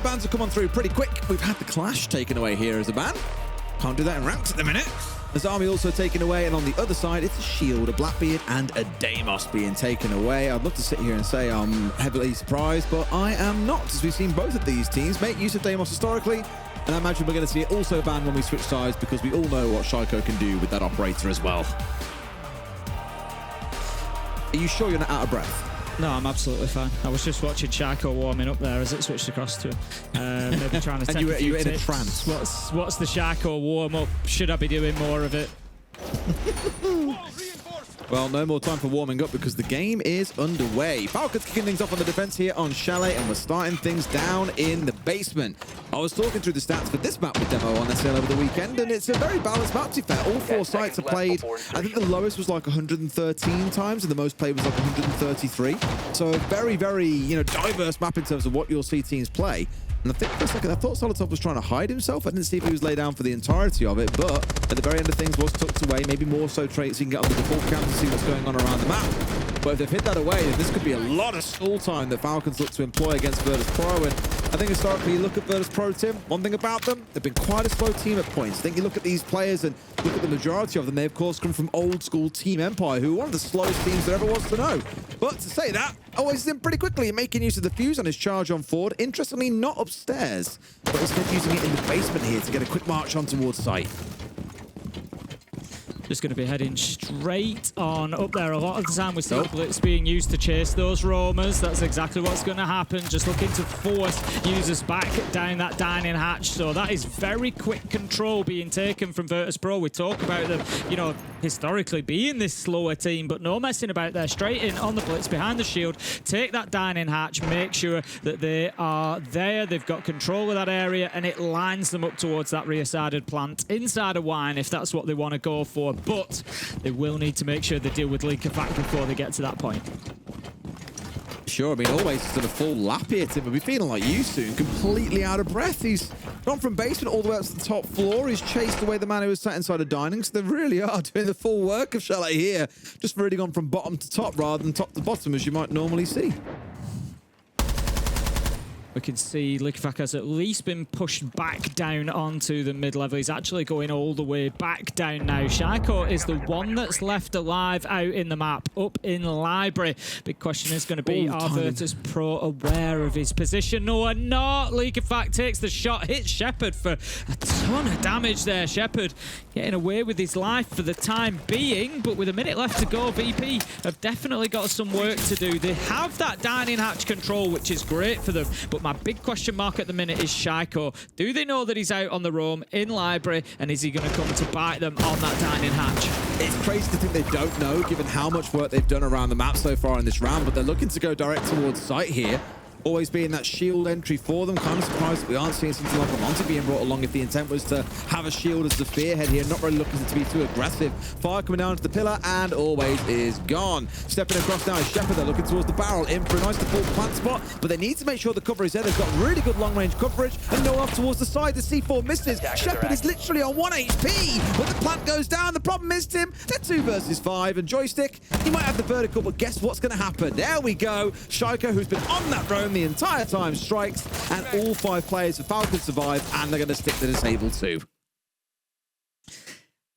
bans have come on through pretty quick. We've had the Clash taken away here as a ban. Can't do that in ranks at the minute. There's Army also taken away, and on the other side, it's a Shield, a Blackbeard, and a Deimos being taken away. I'd love to sit here and say I'm heavily surprised, but I am not, as we've seen both of these teams make use of Deimos historically, and I imagine we're going to see it also banned when we switch sides, because we all know what Shaiko can do with that operator as well. Are you sure you're not out of breath? No, I'm absolutely fine. I was just watching Shaiko warming up there as it switched across to him. Maybe trying to take a few you were in a tips. trance. What's the Shaiko warm-up? Should I be doing more of it? Well, no more time for warming up because the game is underway. Falcons kicking things off on the defense here on Chalet, and we're starting things down in the basement. I was talking through the stats for this map with Demo on SL over the weekend, and it's a very balanced map, to be fair. All four sites are played. I think the lowest was like 113 times, and the most played was like 133. So a very, very, diverse map in terms of what you'll see teams play. And I think for a second, I thought Solitop was trying to hide himself. I didn't see if he was laid down for the entirety of it, but at the very end of things was tucked away, maybe more so traits so you can get on the default count to see what's going on around the map. But if they've hit that away, then this could be a lot of stall time that Falcons look to employ against Virtus.pro. And I think historically, you look at Virtus.pro, Tim, one thing about them, they've been quite a slow team at points. I think you look at these players and look at the majority of them, they of course come from old school Team Empire, who are one of the slowest teams there ever was to know. But to say that, always in pretty quickly, making use of the fuse on his charge on forward. Interestingly, not upstairs, but instead using it in the basement here to get a quick march on towards site. Just going to be heading straight on up there. A lot of the time we see the blitz being used to chase those roamers. That's exactly what's going to happen. Just looking to force users back down that dining hatch. So that is very quick control being taken from Virtus.pro. We talk about them, historically being this slower team, but no messing about there. Straight in on the blitz behind the shield. Take that dining hatch. Make sure that they are there. They've got control of that area, and it lines them up towards that rear-sided plant inside a wine if that's what they want to go for. But they will need to make sure they deal with Leak Effect before they get to that point. Sure, I mean, always has done a full lap here, Tim. We'll be feeling like you soon, completely out of breath. He's gone from basement all the way up to the top floor. He's chased away the man who was sat inside a dining, so they really are doing the full work of Chalet here. Just really gone from bottom to top rather than top to bottom, as you might normally see. We can see Liquefac has at least been pushed back down onto the mid-level. He's actually going all the way back down now. Shaiko is the one that's left alive out in the map, up in library. Big question is going to be, are Virtus.pro aware of his position? No, or not. Liquefac takes the shot, hits Shepard for a ton of damage there. Shepard getting away with his life for the time being, but with a minute left to go, VP have definitely got some work to do. They have that dining hatch control, which is great for them, but my big question mark at the minute is Shaiko. Do they know that he's out on the roam in library, and is he going to come to bite them on that dining hatch? It's crazy to think they don't know, given how much work they've done around the map so far in this round, but they're looking to go direct towards site here. Always being that shield entry for them. Kind of surprised that we aren't seeing something like a Monty being brought along if the intent was to have a shield as the spearhead here. Not really looking to be too aggressive. Fire coming down to the pillar and always is gone. Stepping across now is Shepard. They're looking towards the barrel in for a nice default plant spot, but they need to make sure the cover is there. They've got really good long range coverage and no off towards the side. The C4 misses. Shepard is literally on 1 HP, but the plant goes down. The problem is, Tim, they're 2 versus 5 and Joystick, he might have the vertical, but guess what's going to happen? There we go. Shaiko, who's been on that roam the entire time, strikes, and all 5 players of Falcons survive, and they're going to stick the disable too.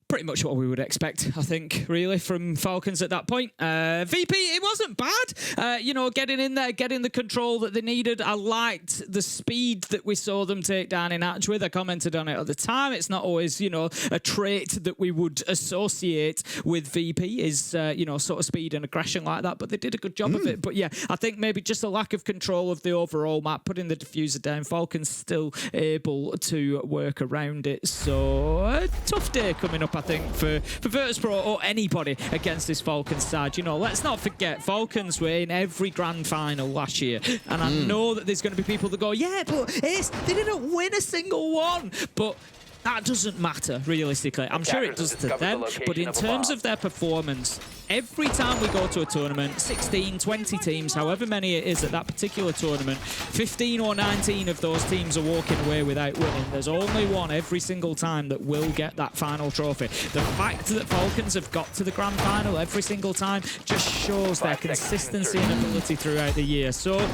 Pretty much what we would expect, I think, really, from Falcons at that point. VP, it wasn't bad. Getting in there, getting the control that they needed. I liked the speed that we saw them take down in Hatch with. I commented on it at the time. It's not always, a trait that we would associate with VP is, sort of speed and aggression like that, but they did a good job of it. But yeah, I think maybe just a lack of control of the overall map, putting the diffuser down. Falcons still able to work around it. So, a tough day coming up, I think, for Virtus.pro or anybody against this Falcons side. Let's not forget, Falcons were in every grand final last year. And I know that there's going to be people that go, yeah, but Ace, they didn't win a single one. But that doesn't matter, realistically. I'm sure it does to them, but in terms of their performance, every time we go to a tournament, 16, 20 teams, however many it is at that particular tournament, 15 or 19 of those teams are walking away without winning. There's only one every single time that will get that final trophy. The fact that Falcons have got to the grand final every single time just shows their consistency and ability throughout the year. So,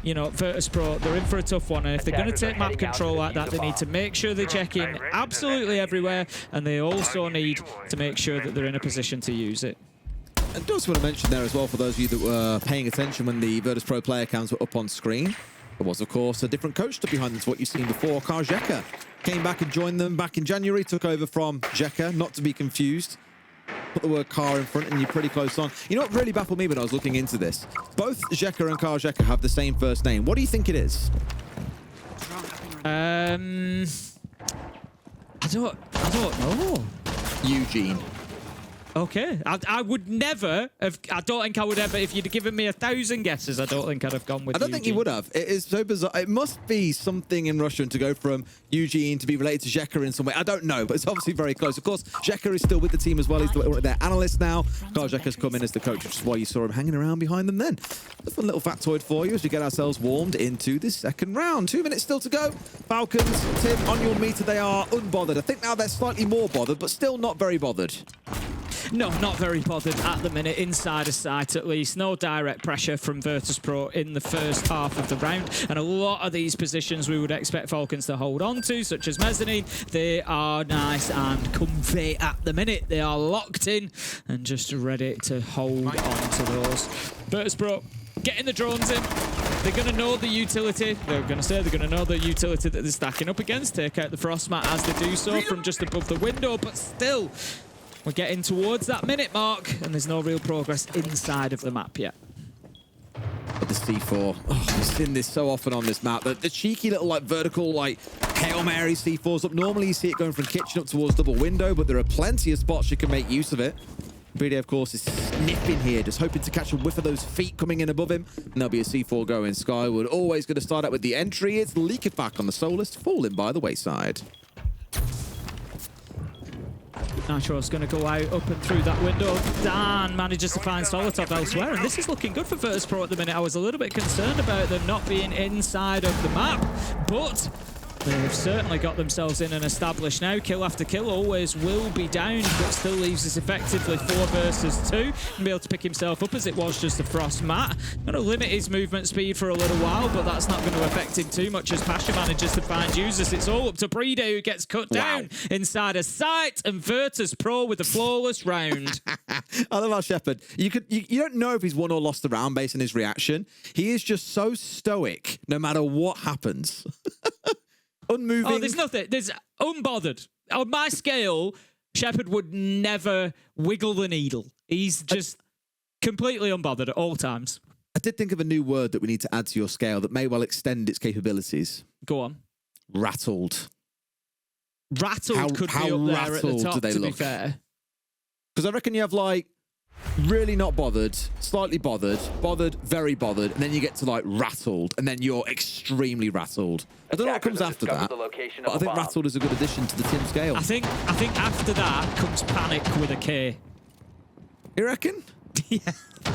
you know, Virtus.pro, they're in for a tough one, and if they're going to take map control like that, they need to make sure they check in absolutely everywhere, and they also need to make sure that they're in a position to use it. And just want to mention there as well, for those of you that were paying attention when the Virtus.pro player cams were up on screen, there was, of course, a different coach stood behind them to what you've seen before. Jeka came back and joined them back in January, took over from Jeka, not to be confused. Put the word car in front and you're pretty close on. You know what really baffled me when I was looking into this? Both Jeka and Jeka have the same first name. What do you think it is? I don't know. Eugene. Okay, I would never have. I don't think I would ever. If you'd given me 1,000 guesses, I don't think I'd have gone with. I don't think you would have. It is so bizarre. It must be something in Russian to go from Eugene to be related to Jeka in some way. I don't know, but it's obviously very close. Of course, Jeka is still with the team as well. He's one of their analysts now. Jeka's come in as the coach, which is why you saw him hanging around behind them then. A fun little factoid for you as we get ourselves warmed into the second round. 2 minutes still to go. Falcons, Tim, on your meter, they are unbothered. I think now they're slightly more bothered, but still not very bothered. No, not very bothered at the minute, inside of sight at least. No direct pressure from Virtus.pro in the first half of the round. And a lot of these positions we would expect Falcons to hold on to, such as mezzanine, they are nice and comfy at the minute. They are locked in and just ready to hold on to those. Virtus.pro getting the drones in. They're going to know the utility. They're going to say they're going to know the utility that they're stacking up against. Take out the frost mat as they do so from just above the window, but still, we're getting towards that minute mark, and there's no real progress inside of the map yet. But the C4, we've seen this so often on this map. The cheeky little like vertical like Hail Mary C4s up. Normally you see it going from kitchen up towards double window, but there are plenty of spots you can make use of it. BD, of course, is sniffing here, just hoping to catch a whiff of those feet coming in above him. And there'll be a C4 going skyward. Always going to start out with the entry. It's Leakifak on the Solist, falling by the wayside. Nitro's going to go out up and through that window. Dan manages to find Solotov elsewhere, and this is looking good for Virtus.pro at the minute. I was a little bit concerned about them not being inside of the map, but they've certainly got themselves in and established now. Kill after kill always will be down, but still leaves us effectively 4 versus 2. And be able to pick himself up as it was just a frost mat. Going to limit his movement speed for a little while, but that's not going to affect him too much as Pasha manages to find users. It's all up to Brede, who gets cut down inside a sight, and Virtus.pro with a flawless round. I love our Shepard. You don't know if he's won or lost the round based on his reaction. He is just so stoic no matter what happens. Unmoving. Oh, there's nothing. There's unbothered. On my scale, Shepard would never wiggle the needle. He's just completely unbothered at all times. I did think of a new word that we need to add to your scale that may well extend its capabilities. Go on. Rattled. Rattled could be up there at the top, to be fair. Because I reckon you have like really not bothered, slightly bothered, bothered, very bothered, and then you get to like rattled, and then you're extremely rattled. I don't know what comes after that, but I think rattled is a good addition to the Tim scale. I think after that comes panic with a K. You reckon? Yeah,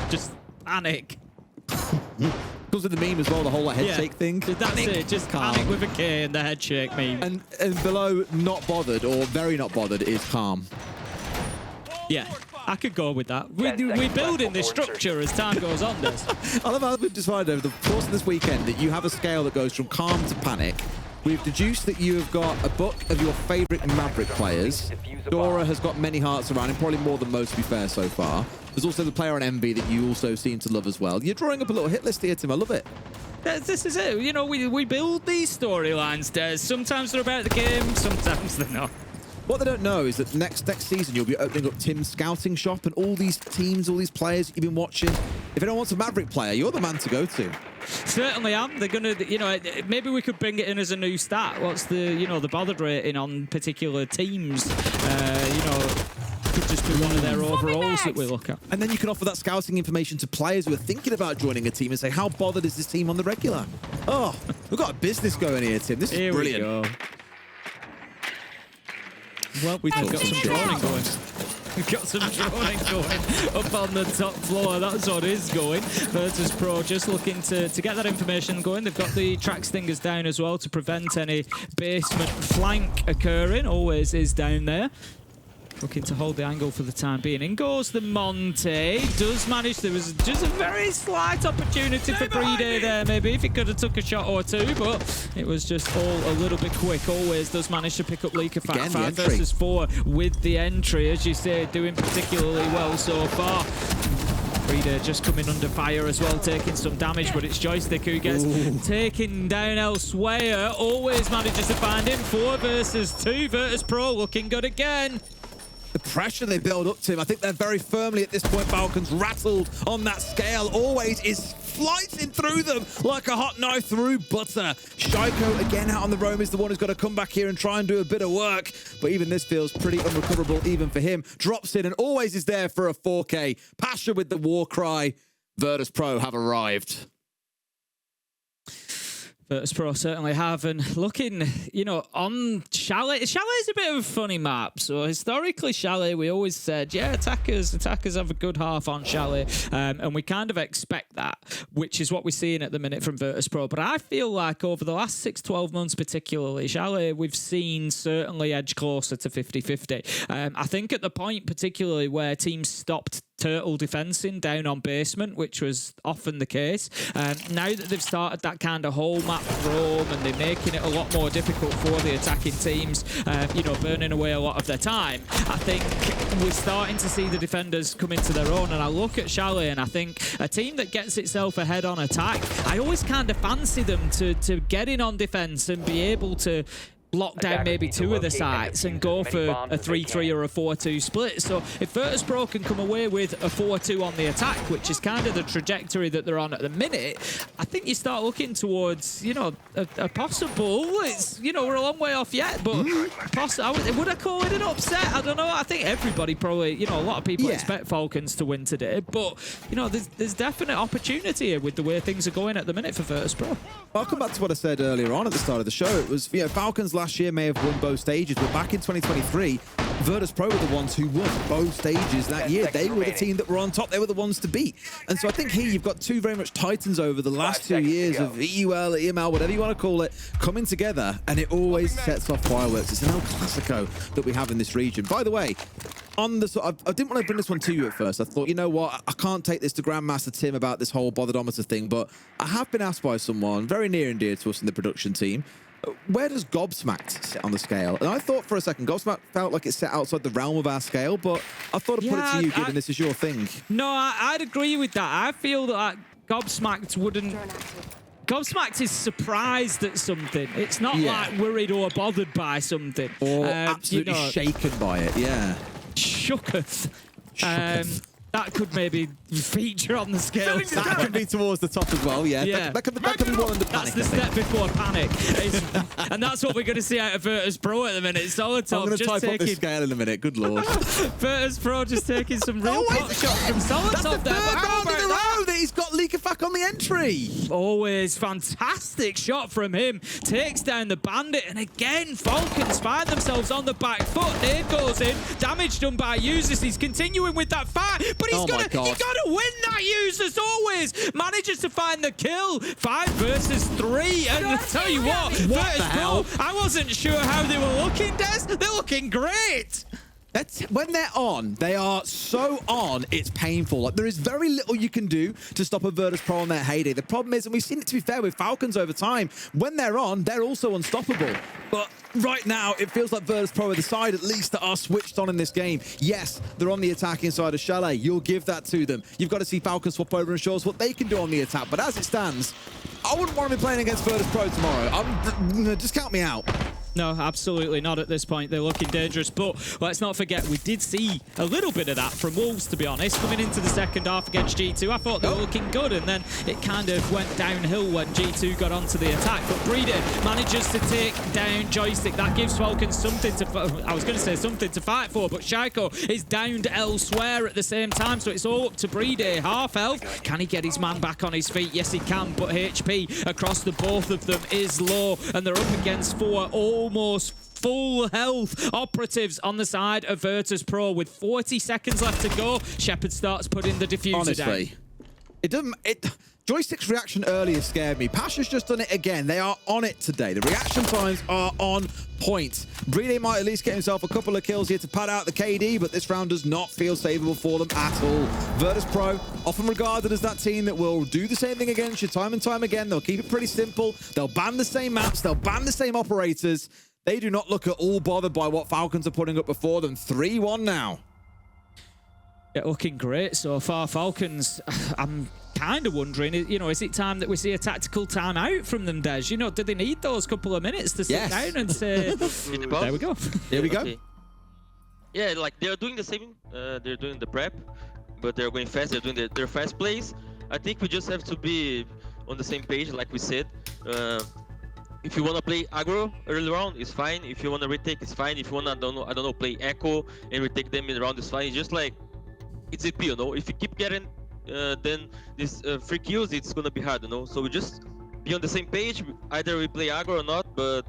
just panic. Because of the meme as well, the whole like head shake thing. That's panic, it, just calm. Panic with a K and the head shake meme. And below not bothered or very not bothered is calm. Yeah. I could go with that. We're building this structure as time goes on. I love how we've decided over the course of this weekend that you have a scale that goes from calm to panic. We've deduced that you have got a book of your favourite Maverick players. Dora has got many hearts around him, probably more than most, to be fair, so far. There's also the player on MB that you also seem to love as well. You're drawing up a little hit list here, Tim. I love it. This is it. You know, we build these storylines, Des. Sometimes they're about the game, sometimes they're not. What they don't know is that next season you'll be opening up Tim's scouting shop, and all these teams, all these players that you've been watching. If anyone wants a Maverick player, you're the man to go to. Certainly am. They're going to, you know, maybe we could bring it in as a new stat. What's the, you know, the bothered rating on particular teams? You know, could just be one of their overalls that we look at. And then you can offer that scouting information to players who are thinking about joining a team and say, how bothered is this team on the regular? Oh, we've got a business going here, Tim. This is brilliant. We go. Well, we've got some droning going. We've got some droning going up on the top floor. That's what is going. Virtus.pro just looking to get that information going. They've got the track stingers down as well to prevent any basement flank occurring. Always is down there. Looking to hold the angle for the time being. In goes the Monte. Does manage. There was just a very slight opportunity for Brede there, maybe, if he could have took a shot or two, but it was just all a little bit quick. Always does manage to pick up Leaker. 5 versus 4 with the entry, as you say, doing particularly well so far. Brede just coming under fire as well, taking some damage, but it's Joystick who gets taken down elsewhere. Always manages to find him. 4 versus 2. Virtus.pro looking good again. The pressure they build up to him, I think they're very firmly at this point, Falcons, rattled on that scale. Always is slicing through them like a hot knife through butter. Shaiko, again, out on the roam, is the one who's got to come back here and try and do a bit of work. But even this feels pretty unrecoverable even for him. Drops in and always is there for a 4K. Pasha with the war cry. Virtus.pro have arrived. Virtus.pro certainly have, and looking, you know, on Chalet. Chalet is a bit of a funny map. So historically, Chalet, we always said, yeah, attackers have a good half on Chalet, and we kind of expect that, which is what we're seeing at the minute from Virtus.pro. But I feel like over the last 6-12 months, particularly, Chalet, we've seen certainly edge closer to 50-50. I think at the point, particularly where teams stopped turtle defensing down on basement, which was often the case. Now that they've started that kind of whole map roam and they're making it a lot more difficult for the attacking teams, you know, burning away a lot of their time, I think we're starting to see the defenders come into their own. And I look at Chalet and I think a team that gets itself ahead on attack, I always kind of fancy them to get in on defense and be able to lock down maybe 2 of the sites and go for a 3-3 or a 4-2 split. So if Virtus.pro can come away with a 4-2 on the attack, which is kind of the trajectory that they're on at the minute, I think you start looking towards, you know, a possible, it's, you know, we're a long way off yet, but would I call it an upset? I don't know. I think everybody probably, you know, a lot of people expect Falcons to win today, but, you know, there's definite opportunity here with the way things are going at the minute for Virtus.pro. I'll come back to what I said earlier on at the start of the show. It was, you know, Falcons last year may have won both stages, but back in 2023, Virtus.pro were the ones who won both stages that year. They were the team that were on top. They were the ones to beat. And so I think here you've got 2 very much titans over the last 2 years of EUL, EML, whatever you want to call it, coming together, and it always sets off fireworks. It's an El Clasico that we have in this region. By the way, on the I didn't want to bring this one to you at first. I thought, you know what, I can't take this to Grandmaster Tim about this whole botherometer thing, but I have been asked by someone very near and dear to us in the production team, where does Gobsmacked sit on the scale? And I thought for a second, Gobsmacked felt like it sat outside the realm of our scale, but I thought I'd put it to you, given this is your thing. No, I'd agree with that. I feel that Gobsmacked wouldn't... Gobsmacked is surprised at something. It's not like worried or bothered by something. Or absolutely shaken by it, Shooketh. That could maybe feature on the scale. That could be towards the top as well, That could be one under panic. That's the step before panic. And that's what we're going to see out of Virtus.pro at the minute. Solid top. I'm going to type up this scale in a minute. Good lord. Virtus.pro just taking some real pot shots from Solid top there. That's the 3rd round in a row that he's got Leakerfack on the entry. Always fantastic shot from him. Takes down the bandit. And again, Falcons find themselves on the back foot. Nade goes in. Damage done by users. He's continuing with that fight. But he's got to win that, users always. Manages to find the kill. 5 versus 3. And I'll tell you what the hell? I wasn't sure how they were looking, Des. They're looking great. When they're on, they are so on, it's painful. Like, there is very little you can do to stop a Virtus.pro on their heyday. The problem is, and we've seen it to be fair with Falcons over time, when they're on, they're also unstoppable. But right now, it feels like Virtus.pro are the side, at least, that are switched on in this game. Yes, they're on the attacking side of Chalet. You'll give that to them. You've got to see Falcons swap over and show us what they can do on the attack. But as it stands, I wouldn't want to be playing against Virtus.pro tomorrow. Just count me out. No, absolutely not at this point. They're looking dangerous, but let's not forget, we did see a little bit of that from Wolves, to be honest, coming into the second half against G2. I thought they were looking good, and then it kind of went downhill when G2 got onto the attack. But Brede manages to take down Joystick. That gives Falcons something to... I was going to say something to fight for, but Shaiko is downed elsewhere at the same time, so it's all up to Brede. Half health. Can he get his man back on his feet? Yes, he can, but HP across the both of them is low, and they're up against 4 almost full health operatives on the side of Virtus.pro with 40 seconds left to go. Shepard starts putting the diffuser down. It doesn't... Joystick's reaction earlier scared me. Pasha's just done it again. They are on it today. The reaction times are on point. Brede might at least get himself a couple of kills here to pad out the KD, but this round does not feel savable for them at all. Virtus.pro, often regarded as that team that will do the same thing against you time and time again. They'll keep it pretty simple. They'll ban the same maps. They'll ban the same operators. They do not look at all bothered by what Falcons are putting up before them. 3-1 now. Yeah, looking great so far. Falcons, I'm kind of wondering, you know, is it time that we see a tactical timeout from them, Des? You know, do they need those couple of minutes to sit down and say, there we go. Here we go. Okay. Yeah, like they're doing the same, they're doing the prep, but they're going fast, they're doing their fast plays. I think we just have to be on the same page, like we said. If you want to play aggro early round, it's fine. If you want to retake, it's fine. If you want to, I don't know, play echo and retake them in the round, it's fine. It's just like, it's AP, you know. If you keep getting then this free kills, it's gonna be hard, you know. So we just be on the same page. Either we play aggro or not, but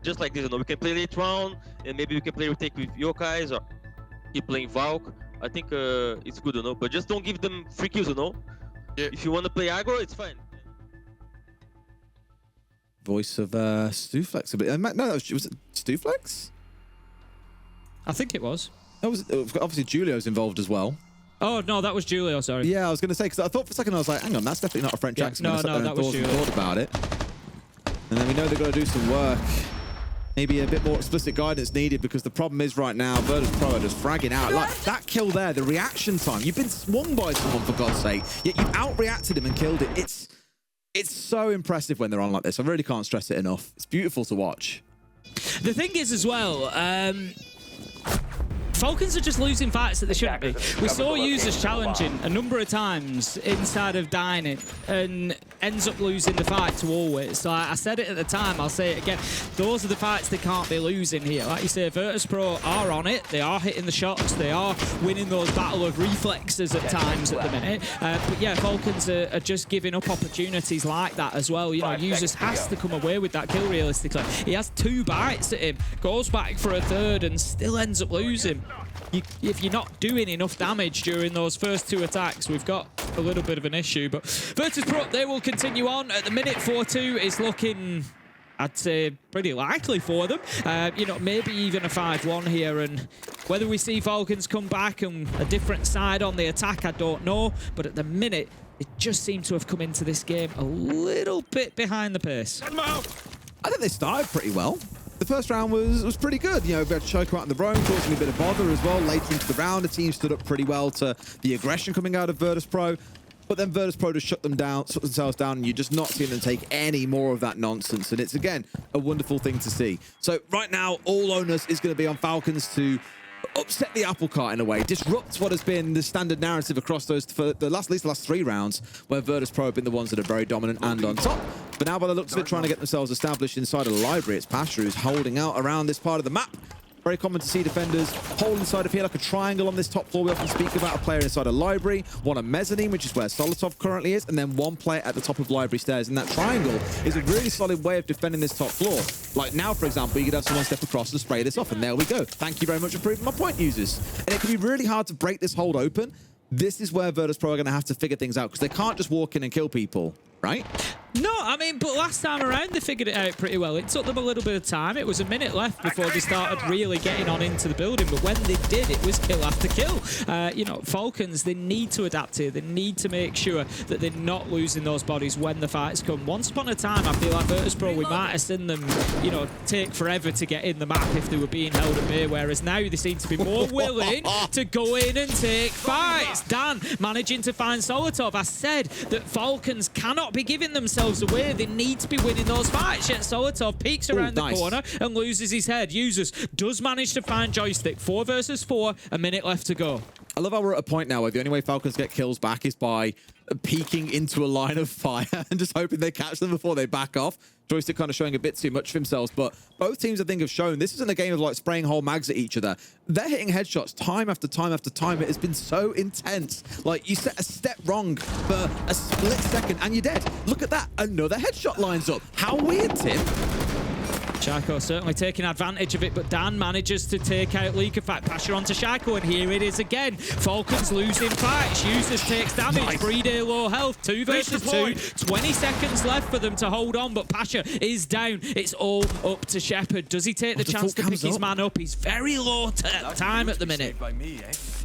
just like this, you know, we can play late round and maybe we can play retake with Yokais or keep playing Valk. I think it's good, you know. But just don't give them free kills, you know. Yeah. If you want to play aggro, it's fine. Voice of Stuflex. No, was it Stuflex? I think it was. That was obviously Julio's involved as well. Oh, no, that was Julio, sorry. Yeah, I was going to say, because I thought for a second, I was like, hang on, that's definitely not a French accent. No, that was Julio. Thought about it. And then we know they've got to do some work. Maybe a bit more explicit guidance needed, because the problem is right now, Virtus.pro are just fragging out. Like, that kill there, the reaction time. You've been swung by someone, for God's sake, yet you've outreacted him and killed it. It's so impressive when they're on like this. I really can't stress it enough. It's beautiful to watch. The thing is as well, Falcons are just losing fights that they shouldn't be. We saw users challenging a number of times inside of Dining and ends up losing the fight to Always. So I said it at the time, I'll say it again. Those are the fights they can't be losing here. Like you say, Virtus.pro are on it. They are hitting the shots. They are winning those battle of reflexes at times at the minute. But yeah, Falcons are just giving up opportunities like that as well. You know, users has to come away with that kill realistically. He has 2 bites at him, goes back for a 3rd and still ends up losing. If you're not doing enough damage during those first 2 attacks, we've got a little bit of an issue. But Virtus.pro, they will continue on. At the minute, 4-2 is looking, I'd say, pretty likely for them. You know, maybe even a 5-1 here. And whether we see Falcons come back and a different side on the attack, I don't know. But at the minute, it just seemed to have come into this game a little bit behind the pace. I think they started pretty well. The first round was pretty good. You know, we had Choco out in the roam, causing a bit of bother as well. Later into the round, the team stood up pretty well to the aggression coming out of Virtus.pro. But then Virtus.pro just shut themselves down, and you're just not seeing them take any more of that nonsense. And it's, again, a wonderful thing to see. So right now, all onus is going to be on Falcons to upset the apple cart in a way, disrupt what has been the standard narrative across those for at least the last 3 rounds, where Virtus.pro have been the ones that are very dominant and on top. But now, by the looks of it, trying to get themselves established inside of the library, it's Pasha who's holding out around this part of the map. Very common to see defenders hold inside of here like a triangle on this top floor. We often speak about a player inside a library, one on mezzanine, which is where Solotov currently is, and then one player at the top of library stairs. And that triangle is a really solid way of defending this top floor. Like now, for example, you could have someone step across and spray this off, and there we go. Thank you very much for proving my point, users. And it can be really hard to break this hold open. This is where Virtus.pro are going to have to figure things out, because they can't just walk in and kill people, right? No, I mean, but last time around they figured it out pretty well. It took them a little bit of time. It was a minute left before they started really getting on into the building. But when they did, it was kill after kill. You know, Falcons, they need to adapt here. They need to make sure that they're not losing those bodies when the fights come. Once upon a time, I feel like Virtus.pro, we might have seen them, you know, take forever to get in the map if they were being held at bay, whereas now they seem to be more willing to go in and take fights. Dan managing to find Solotov. I said that Falcons cannot be giving themselves away. They need to be winning those fights. Yet Solotov peeks around the corner and loses his head. Users does manage to find Joystick. 4 versus 4, a minute left to go. I love how we're at a point now where the only way Falcons get kills back is by peeking into a line of fire and just hoping they catch them before they back off. Joystick kind of showing a bit too much for themselves, but both teams I think have shown this isn't a game of like spraying whole mags at each other. They're hitting headshots time after time after time. It has been so intense. Like, you set a step wrong for a split second and you're dead. Look at that. Another headshot lines up. How weird, Tim. Shaiko certainly taking advantage of it, but Dan manages to take out Leakerfact. Pasha onto Shaiko, and here it is again. Falcons losing fights. Users takes damage. Nice. 3-day low health. 2 versus 2. 20 seconds left for them to hold on, but Pasha is down. It's all up to Shepard. Does he take the chance to pick his man up? He's very low time at the minute.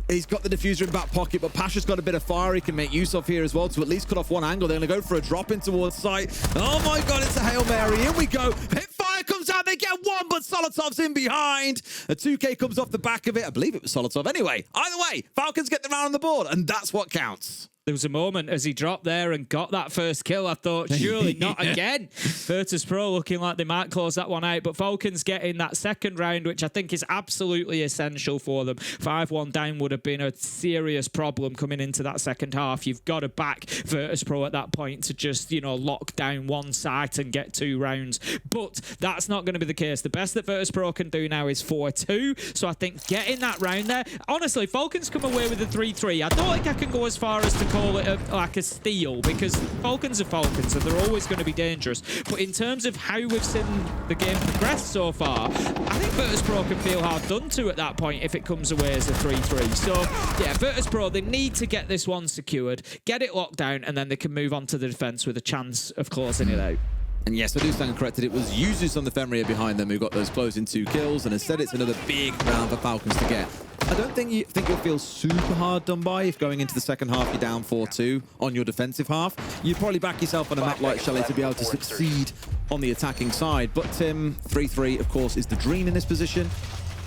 He's got the diffuser in back pocket, but Pasha's got a bit of fire he can make use of here as well to at least cut off one angle. They're going to go for a drop in towards site. Oh my God, it's a Hail Mary. Here we go. Fire comes out. They get one, but Solotov's in behind. A 2K comes off the back of it. I believe it was Solotov. Anyway, either way, Falcons get the round on the board, and that's what counts. There was a moment as he dropped there and got that first kill. I thought, surely not again. Virtus.pro looking like they might close that one out. But Falcons getting that second round, which I think is absolutely essential for them. 5-1 down would have been a serious problem coming into that second half. You've got to back Virtus.pro at that point to just, you know, lock down one site and get 2 rounds. But that's not going to be the case. The best that Virtus.pro can do now is 4-2. So I think getting that round there, honestly, Falcons come away with a 3-3. I don't think I can go as far as to call it like a steal, because Falcons are Falcons and they're always going to be dangerous. But in terms of how we've seen the game progress so far, I think Virtus.pro can feel hard done to at that point if it comes away as a 3-3. So yeah, Virtus.pro, they need to get this one secured, get it locked down, and then they can move on to the defense with a chance of closing it out. And yes, I do stand corrected. It was Users on the Fenrir behind them who got those closing 2 kills, and instead it's another big round for Falcons to get. I don't think you'll feel super hard done by if going into the second half you're down 4-2 on your defensive half. You'd probably back yourself on a map like Chalet to be able to succeed on the attacking side. But 3-3, of course, is the dream in this position.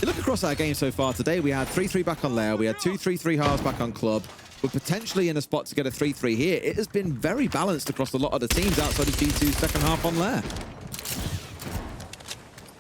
You look across our game so far today, we had 3-3 back on Lair, we had 2 3-3 halves back on Club. We're potentially in a spot to get a 3-3 here. It has been very balanced across a lot of the teams outside of G2's second half on Lair.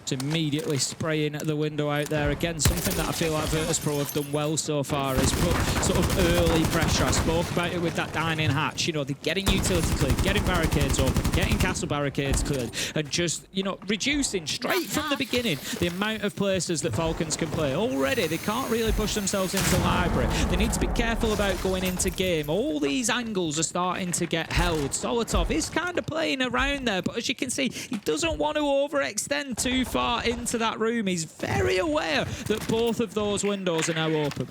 Immediately spraying at the window out there. Again, something that I feel like Virtus.pro have done well so far is put sort of early pressure. I spoke about it with that dining hatch. You know, they're getting utility cleared, getting barricades open, getting castle barricades cleared, and just, you know, reducing straight from the beginning the amount of places that Falcons can play. Already, they can't really push themselves into library. They need to be careful about going into game. All these angles are starting to get held. Solotov is kind of playing around there, but as you can see, he doesn't want to overextend too far into that room. He's very aware that both of those windows are now open.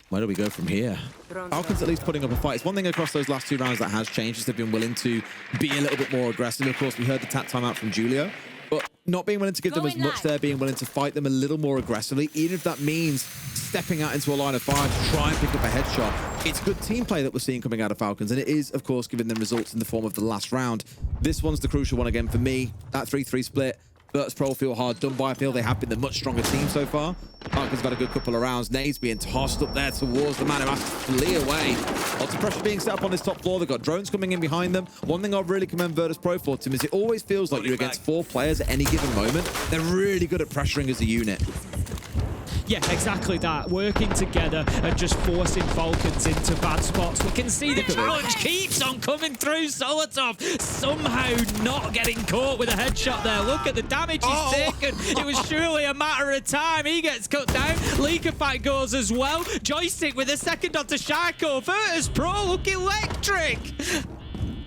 Where do we go from here? Falcons at least putting up a fight. It's one thing across those last 2 rounds that has changed is they've been willing to be a little bit more aggressive. Of course, we heard the tap timeout from Julio, but not being willing to give them as much there, being willing to fight them a little more aggressively, even if that means stepping out into a line of fire to try and pick up a headshot. It's good team play that we're seeing coming out of Falcons, and it is, of course, giving them results in the form of the last round. This one's the crucial one again for me. That 3-3 split. Virtus.pro feel hard done by. I feel they have been the much stronger team so far. Falcons got a good couple of rounds. Nades being tossed up there towards the man who has to flee away. Lots of pressure being set up on this top floor. They've got drones coming in behind them. One thing I really commend Virtus.pro for, Tim, is it always feels like you're against 4 players at any given moment. They're really good at pressuring as a unit. Yeah, exactly that. Working together and just forcing Falcons into bad spots. We can see the challenge keeps on coming through. Solotov somehow not getting caught with a headshot there. Look at the damage he's taken. It was surely a matter of time. He gets cut down. Leakerfact goes as well. Joystick with a second onto Shaiko. Virtus.pro look electric.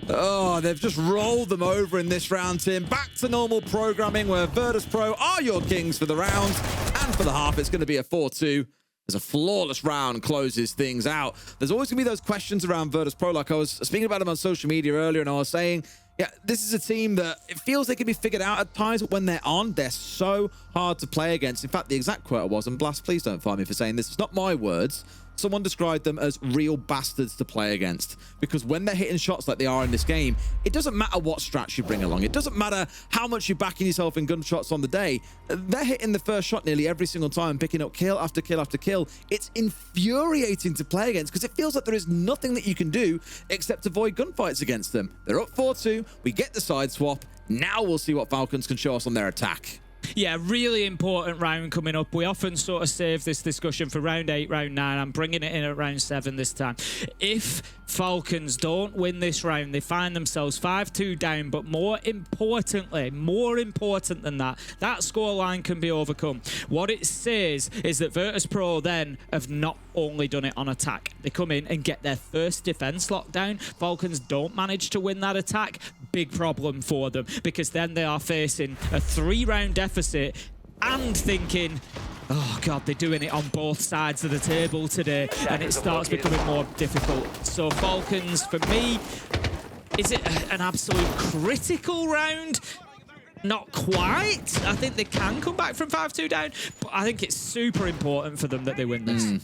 Oh, they've just rolled them over in this round, Tim. Back to normal programming where Virtus.pro are your kings for the round. And for the half, it's going to be a 4-2. As a flawless round closes things out. There's always going to be those questions around Virtus.pro. Like I was speaking about them on social media earlier, and I was saying, yeah, this is a team that it feels they can be figured out at times, but when they're on, they're so hard to play against. In fact, the exact quote was, and Blast, please don't find me for saying this, it's not my words. Someone described them as real bastards to play against, because when they're hitting shots like they are in this game, it doesn't matter what strats you bring along. It doesn't matter how much you're backing yourself in gunshots on the day. They're hitting the first shot nearly every single time, picking up kill after kill after kill. It's infuriating to play against because it feels like there is nothing that you can do except avoid gunfights against them. They're up 4-2. We get the side swap. Now we'll see what Falcons can show us on their attack. Yeah, really important round coming up. We often sort of save this discussion for round 8, round 9. I'm bringing it in at round 7 this time. If Falcons don't win this round, they find themselves 5-2 down, but more importantly, more important than that, that scoreline can be overcome. What it says is that Virtus.pro then have not only done it on attack. They come in and get their first defense lockdown. Falcons don't manage to win that attack. big problem for them, because then they are facing a 3-round deficit and thinking, oh God, they're doing it on both sides of the table today, and it starts becoming more difficult. So Falcons, for me, is it an absolute critical round? Not quite. I think they can come back from 5-2 down, but I think it's super important for them that they win this.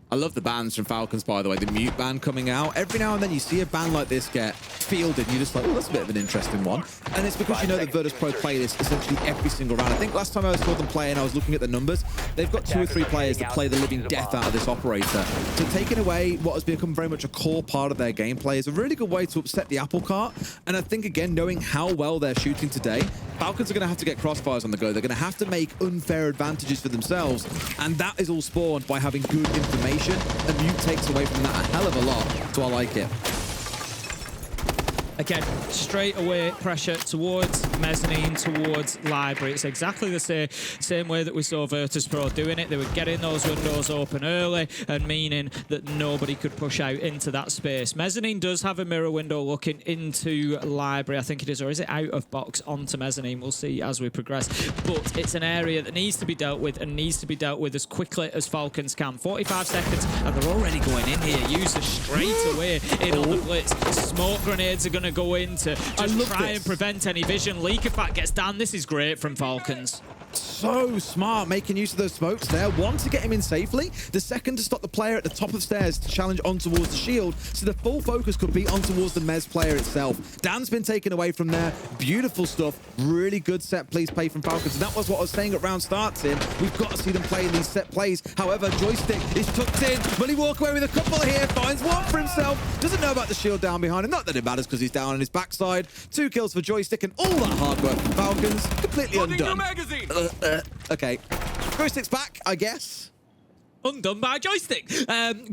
I love the bans from Falcons, by the way. The mute ban coming out. Every now and then you see a ban like this get fielded, and you're just like, oh, that's a bit of an interesting one. And it's because you know that Virtus.pro play this essentially every single round. I think last time I saw them play and I was looking at the numbers, they've got 2 or 3 players that play the living death out of this operator. So taking away what has become very much a core part of their gameplay is a really good way to upset the apple cart. And I think, again, knowing how well they're shooting today, Falcons are going to have to get crossfires on the go. They're going to have to make unfair advantages for themselves. And that is all spawned by having good information. And Mute takes away from that a hell of a lot, so I like it. Again, straight away pressure towards Mezzanine, towards Library. It's exactly the same way that we saw Virtus.pro doing it. They were getting those windows open early and meaning that nobody could push out into that space. Mezzanine does have a mirror window looking into Library, I think it is, or is it out of box onto Mezzanine? We'll see as we progress. But it's an area that needs to be dealt with and needs to be dealt with as quickly as Falcons can. 45 seconds and they're already going in here. User straight away in on the blitz. Smoke grenades are going to go in to just try and prevent any vision. Leak of Fact gets down. This is great from Falcons. So smart, making use of those smokes there. One, to get him in safely. The second, to stop the player at the top of the stairs to challenge on towards the shield. So the full focus could be on towards the Mez player itself. Dan's been taken away from there. Beautiful stuff. Really good set plays play from Falcons. And that was what I was saying at round starts in. We've got to see them playing these set plays. However, Joystick is tucked in. Will he walk away with a couple here? Finds one for himself. Doesn't know about the shield down behind him. Not that it matters because he's down on his backside. 2 kills for Joystick and all that hard work from Falcons. Completely undone. Okay. Joystick's back, I guess. Undone by Joystick.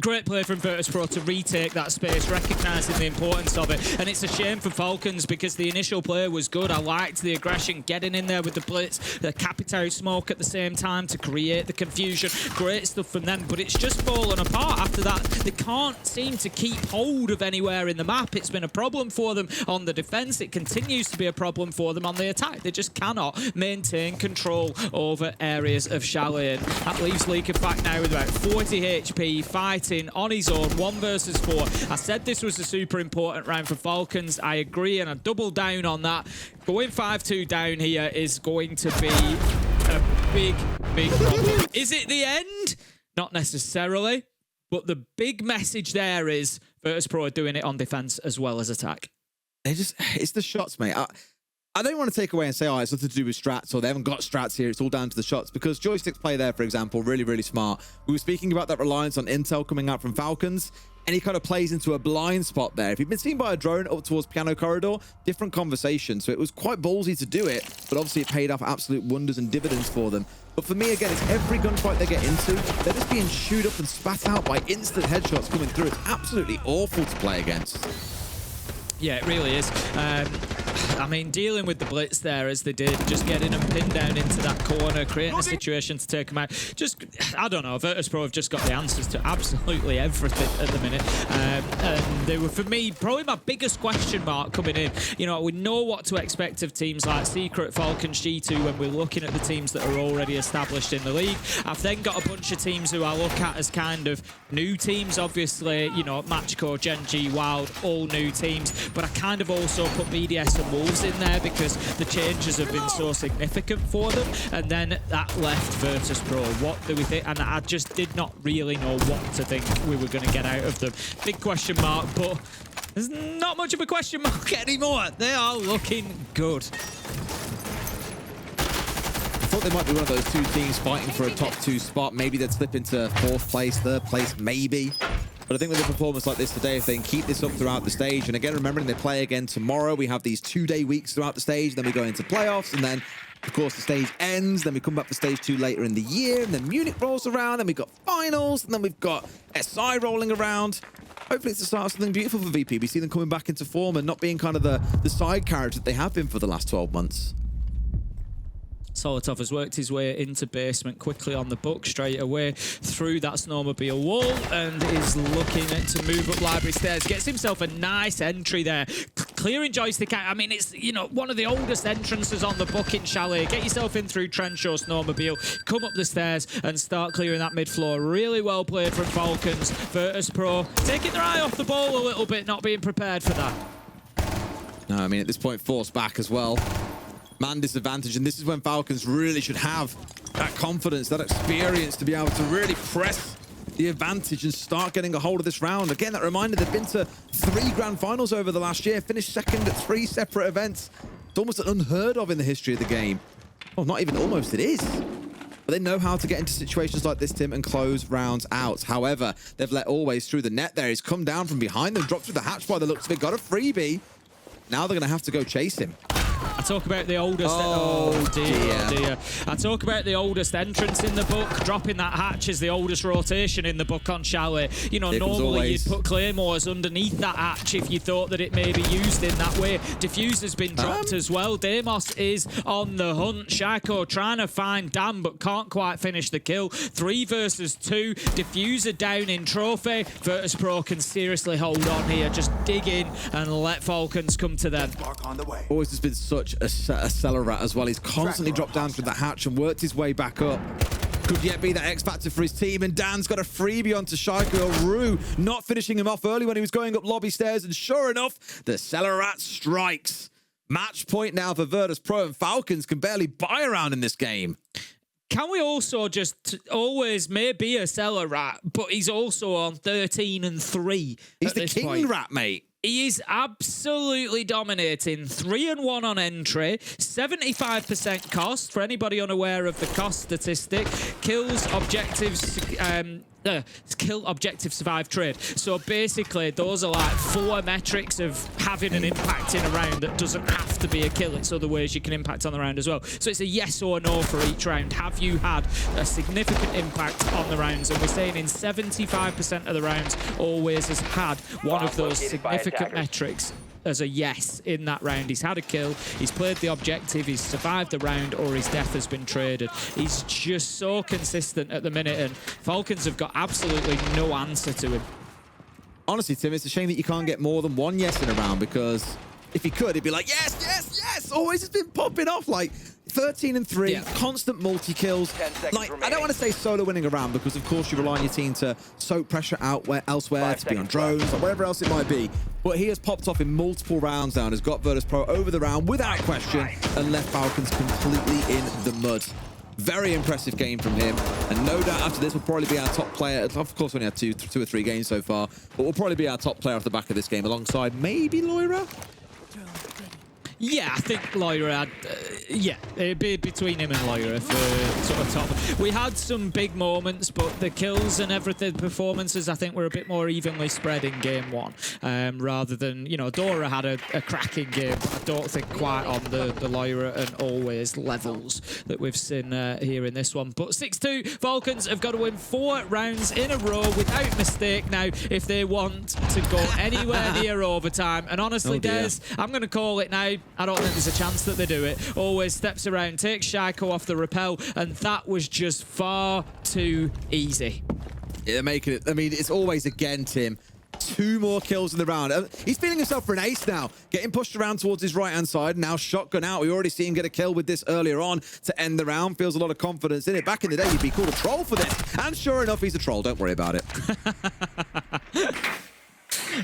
Great play from Virtus.pro to retake that space, recognising the importance of it. And it's a shame for Falcons because the initial play was good. I liked the aggression, getting in there with the blitz, the capitary smoke at the same time to create the confusion. Great stuff from them, but it's just fallen apart after that. They can't seem to keep hold of anywhere in the map. It's been a problem for them on the defence. It continues to be a problem for them on the attack. They just cannot maintain control over areas of Chalet. That leaves Leak of Fact now with about 40 HP, fighting on his own, 1 versus 4. I said this was a super important round for Falcons. I agree, and I double down on that. Going 5-2 down here is going to be a big, big problem. Is it the end? Not necessarily, but the big message there is Virtus.pro are doing it on defense as well as attack. It's the shots, mate. I don't want to take away and say, oh, it's nothing to do with strats or they haven't got strats here. It's all down to the shots because Joystick's play there, for example, really, really smart. We were speaking about that reliance on intel coming out from Falcons, and he kind of plays into a blind spot there. If he'd been seen by a drone up towards Piano Corridor, different conversation. So it was quite ballsy to do it, but obviously it paid off absolute wonders and dividends for them. But for me, again, it's every gunfight they get into, they're just being chewed up and spat out by instant headshots coming through. It's absolutely awful to play against. Yeah, it really is. I mean, dealing with the blitz there as they did, just getting them pinned down into that corner, creating a situation to take them out. Just, I don't know, Virtus.pro have just got the answers to absolutely everything at the minute. And they were, for me, probably my biggest question mark coming in. You know, we know what to expect of teams like Secret, Falcons, G2 when we're looking at the teams that are already established in the league. I've then got a bunch of teams who I look at as kind of new teams, obviously, you know, Matchcore, Gen G, Wild, all new teams. But I kind of also put BDS and Wolves in there because the changes have been so significant for them. And then that left Virtus.pro. What do we think? And I just did not really know what to think we were going to get out of them. Big question mark, but there's not much of a question mark anymore. They are looking good. I thought they might be one of those 2 teams fighting for a top 2 spot. Maybe they'd slip into 4th place, 3rd place, maybe. But I think with a performance like this today, if they can keep this up throughout the stage, and again, remembering they play again tomorrow, we have these 2-day weeks throughout the stage, then we go into playoffs, and then, of course, the stage ends, then we come back for stage 2 later in the year, and then Munich rolls around, then we've got finals, and then we've got SI rolling around. Hopefully it's the start of something beautiful for VP. We see them coming back into form and not being kind of the side character that they have been for the last 12 months. Solotov has worked his way into basement quickly on the book straight away through that snowmobile wall and is looking to move up library stairs. Gets himself a nice entry there. Clearing joystick out. I mean, it's, you know, one of the oldest entrances on the book in Chalet. Get yourself in through trench or snowmobile, come up the stairs and start clearing that mid floor. Really well played from Falcons. Virtus.pro taking their eye off the ball a little bit, not being prepared for that. No, I mean, at this point, forced back as well. Man disadvantage, and this is when Falcons really should have that confidence, that experience to be able to really press the advantage and start getting a hold of this round. Again, that reminder, they've been to 3 grand finals over the last year, finished second at 3 separate events. It's almost unheard of in the history of the game. Well, not even almost, it is. But they know how to get into situations like this, Tim, and close rounds out. However, they've let Always through the net there. He's come down from behind them, dropped through the hatch by the looks of it, got a freebie. Now they're going to have to go chase him. I talk about the oldest. Oh, dear. I talk about the oldest entrance in the book. Dropping that hatch is the oldest rotation in the book on Chalet. You know, normally you'd put claymores underneath that hatch if you thought that it may be used in that way. Diffuser's been dropped as well. Deimos is on the hunt. Shaiko trying to find Dan, but can't quite finish the kill. 3 versus 2. Diffuser down in trophy. Virtus.pro can seriously hold on here. Just dig in and let Falcons come to them. Always has been such a cellar rat as well. He's constantly dropped down through the hatch and worked his way back up. Could yet be that X factor for his team, and Dan's got a freebie onto Shaiko. Rue not finishing him off early when he was going up lobby stairs, and sure enough, the cellar rat strikes. Match point now for Virtus.pro, and Falcons can barely buy around in this game. Can we also just Always may be a cellar rat, but he's also on 13-3. He's the king rat, mate. He is absolutely dominating. 3-1 on entry, 75% cost. For anybody unaware of the cost statistic, kills, objectives, kill, objective, survive, trade. So basically, those are like 4 metrics of having an impact in a round that doesn't have to be a kill. It's other ways you can impact on the round as well. So it's a yes or no for each round. Have you had a significant impact on the rounds? And we're saying in 75% of the rounds, Always has had one of those significant metrics as a yes in that round. He's had a kill, he's played the objective, he's survived the round, or his death has been traded. He's just so consistent at the minute, and Falcons have got absolutely no answer to him. Honestly, Tim, it's a shame that you can't get more than 1 yes in a round, because if he could, he'd be like, yes, yes, yes! Always has been popping off, like 13-3, constant multi-kills. Like, I don't want to say solo winning a round, because of course you rely on your team to soak pressure out elsewhere, to be on drones, or whatever else it might be. But he has popped off in multiple rounds now and has got Virtus.pro over the round without question and left Falcons completely in the mud. Very impressive game from him, and no doubt after this will probably be our top player. Of course, we only had two or three games so far, but will probably be our top player off the back of this game, alongside maybe Loira. Yeah, I think Loira had, yeah, it'd be between him and Loira for sort of top. We had some big moments, but the kills and everything, performances, I think were a bit more evenly spread in game 1, rather than, you know, Dora had a cracking game, but I don't think quite on the Loira and Always levels that we've seen here in this one. But 6-2, Falcons have got to win 4 rounds in a row without mistake now if they want to go anywhere near overtime. And honestly, Des, I'm going to call it now. I don't think there's a chance that they do it. Always steps around, takes Shaiko off the rappel, and that was just far too easy. Yeah, they're making it. I mean, it's Always again, Tim. 2 more kills in the round. He's feeling himself for an ace now. Getting pushed around towards his right-hand side. Now shotgun out. We already seen him get a kill with this earlier on to end the round. Feels a lot of confidence in it. Back in the day, he'd be called a troll for this. And sure enough, he's a troll. Don't worry about it.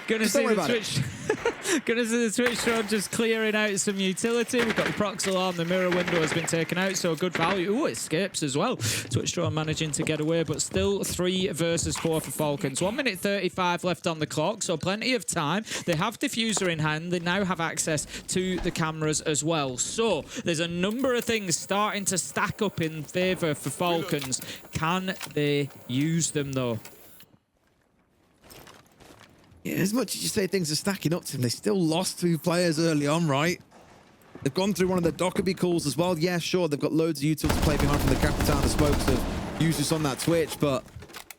Gonna see the Twitch drone just clearing out some utility. We've got the prox alarm, the mirror window has been taken out, so good value. Ooh, escapes as well. Twitch drone managing to get away, but still 3 versus 4 for Falcons. 1 minute 35 left on the clock, so plenty of time. They have diffuser in hand. They now have access to the cameras as well. So there's a number of things starting to stack up in favour for Falcons. Can they use them though? Yeah, as much as you say things are stacking up to them, they still lost 2 players early on, right? They've gone through one of the Dockerby calls as well. Yeah, sure, they've got loads of utils to play behind from the Capitan, the smokes of users on that Twitch, but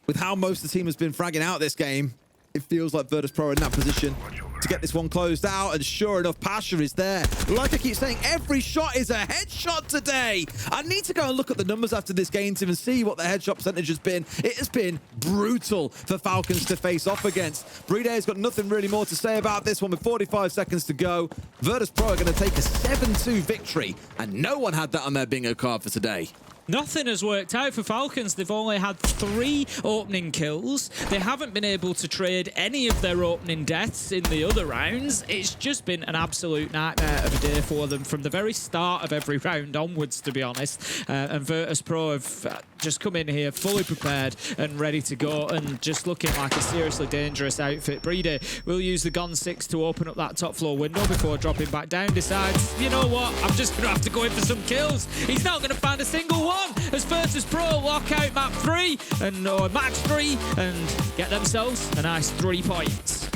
with how most of the team has been fragging out this game, it feels like Virtus.pro are in that position to get this one closed out. And sure enough, Pasha is there. Like I keep saying, every shot is a headshot today. I need to go and look at the numbers after this game to even see what the headshot percentage has been. It has been brutal for Falcons to face off against. Brede has got nothing really more to say about this one with 45 seconds to go. Virtus.pro are going to take a 7-2 victory, and no one had that on their bingo card for today. Nothing has worked out for Falcons. They've only had 3 opening kills. They haven't been able to trade any of their opening deaths in the other rounds. It's just been an absolute nightmare of a day for them from the very start of every round onwards, to be honest. And Virtus.pro have just come in here fully prepared and ready to go, and just looking like a seriously dangerous outfit. Brede will use the Gon 6 to open up that top floor window before dropping back down. Decides, you know what, I'm just going to have to go in for some kills. He's not going to find a single one as Virtus.pro lock out map 3 or match 3 and get themselves a nice 3 points.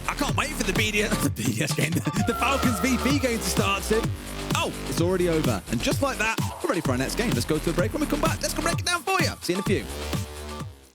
I can't wait for the BDS game, the Falcons VP game to start, Tim. Oh, it's already over. And just like that, we're ready for our next game. Let's go to a break. When we come back, let's go break it down for you. See you in a few.